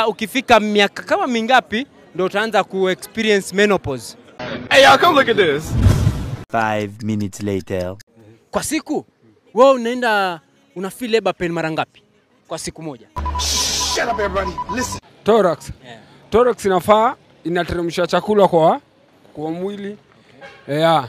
Ukifika miaka kama mingapi ndio utaanza ku experience menopause? Hey y'all, come look at this. 5 minutes later. Kwa siku wewe una feel labor pain mara ngapi kwa siku moja? Shut up everybody. Listen. Thorax. Yeah. Thorax inafaa inateremsha chakula kwa mwili. Okay. Yeah.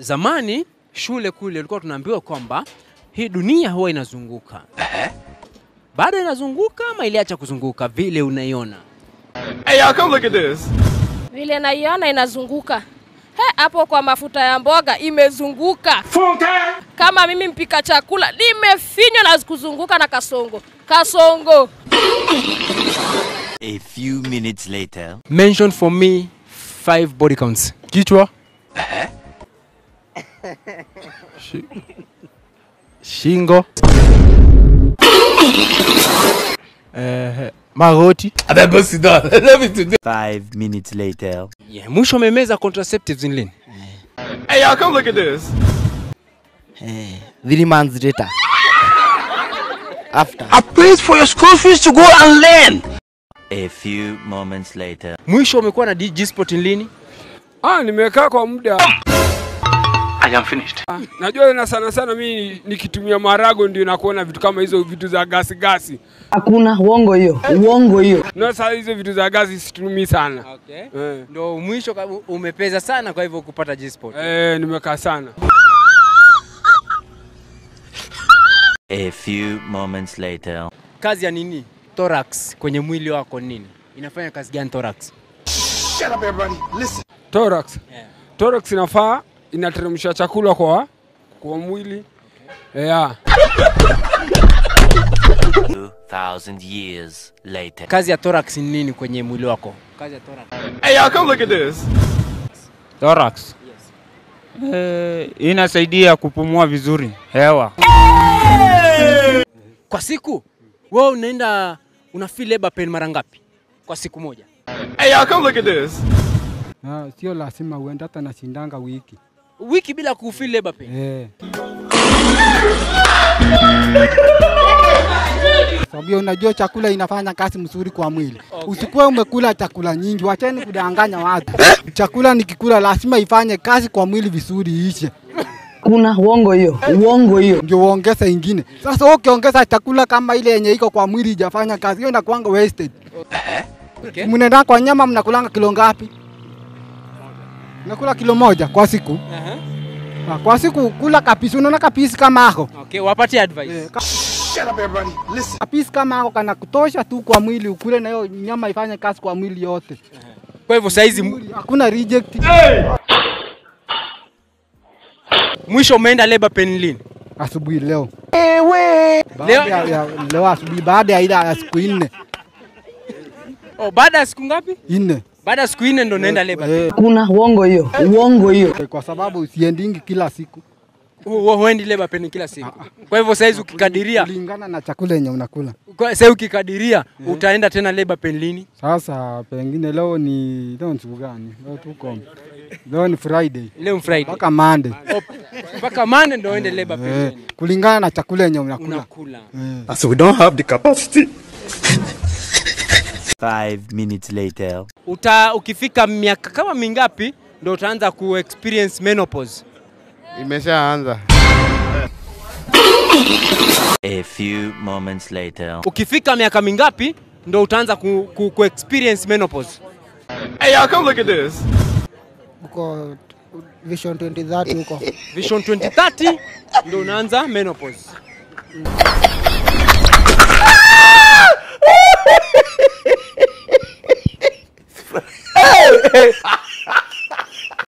Zamani shule kule ulikuwa tunaambiwa kwamba hii dunia huwa inazunguka. Bado inazunguka ama iliacha kuzunguka vile unaiona? Hey y'all, come look at this. Vile naiona inazunguka. Hapo kwa mafuta ya mboga imezunguka. Kama mimi mpika chakula nimefinywa na kuzunguka na kasongo. A few minutes later. Mention for me 5 body counts. Kichwa. Shingo. Magoti. Let me do 5 minutes later. Yeah, mwisho umemeza contraceptives in lini? Hey y'all, come look at this. 3 months later. After. I paid for your school fees to go and learn. A few moments later. Mwisho umekuwa na G-spot in lini? Nimekaa kwa muda. I am finished. Najua na sana mimi nikitumia marago ndio nakuona vitu kama hizo vitu za gasi. Hakuna uongo hiyo. Na sasa hizo vitu za gasi situmii sana. Okay. Ndio mwisho umepeza sana kwa hivyo kupata G-spot. Nimekaa sana. A few moments later. Kazi ya nini? Thorax kwenye mwili wako nini? Inafanya kazi gani thorax? Shut up everybody. Listen. Thorax. Yeah. Thorax inafaa inateremsha chakula kwa mwili. Okay. Yeah. 2000 years later. Kazi ya thorax ni nini kwenye mwili wako? Kazi ya thorax. Hey y'all, come look at this. Thorax. Yes. Inasaidia kupumua vizuri hewa. Kwa siku wewe una feel labor pain mara ngapi kwa siku moja? Hey y'all, come look at this. Sio lazima uende hata na shindanga wiki bila ku feel labor pain. Sababu unajua chakula inafanya kazi mzuri kwa mwili. Okay. Usikuwe umekula chakula nyingi, wacheni kudanganya watu. Chakula nikikula lazima ifanye kazi kwa mwili vizuri iishe. Kuna uongo hiyo. Ndio uongeze ingine. Sasa ukiongeza chakula kama ile yenye iko kwa mwili hajafanya kazi, hiyo inakuwa wasted. Okay. Mnaenda kwa nyama mnakulanga kilo ngapi? Nakula kilo 1 kwa siku. Kwa siku kula kapisi, unaona kapisi kama hako. Okay, wapatie advice. Shut up everybody. Listen. Kapisi kama hako kana kutosha tu kwa mwili, ukule na hiyo nyama ifanye kazi kwa mwili yote. Kwa hivyo saizi hakuna reject. Mwisho umeenda labor pain lini? Asubuhi leo. Leo asubuhi baada ya ile siku 4. Baada ya siku ngapi? 4. Baada ya siku 4 ndo naenda labor pain. Kuna uongo hiyo. Kwa sababu siendingi kila siku. Huendi labor pain kila siku. Kwa hivyo saizi ukikadiria kulingana na chakula yenye unakula. Kwa sasa ukikadiria utaenda tena labor pain lini? Sasa pengine leo ni siku gani? Leo ni Friday. Leo ni Friday. Mpaka Monday. Mpaka Monday ndo uende labor pain. Kulingana na chakula yenye unakula. So we don't have the capacity. 5 minutes later. Ukifika miaka kama mingapi ndio utaanza ku experience menopause? Imeshaanza. A few moments later. Ukifika miaka mingapi ndio utaanza ku experience menopause? Hey y'all, come look at this. Uko Vision 2030 huko. Vision 2030 ndio unaanza menopause.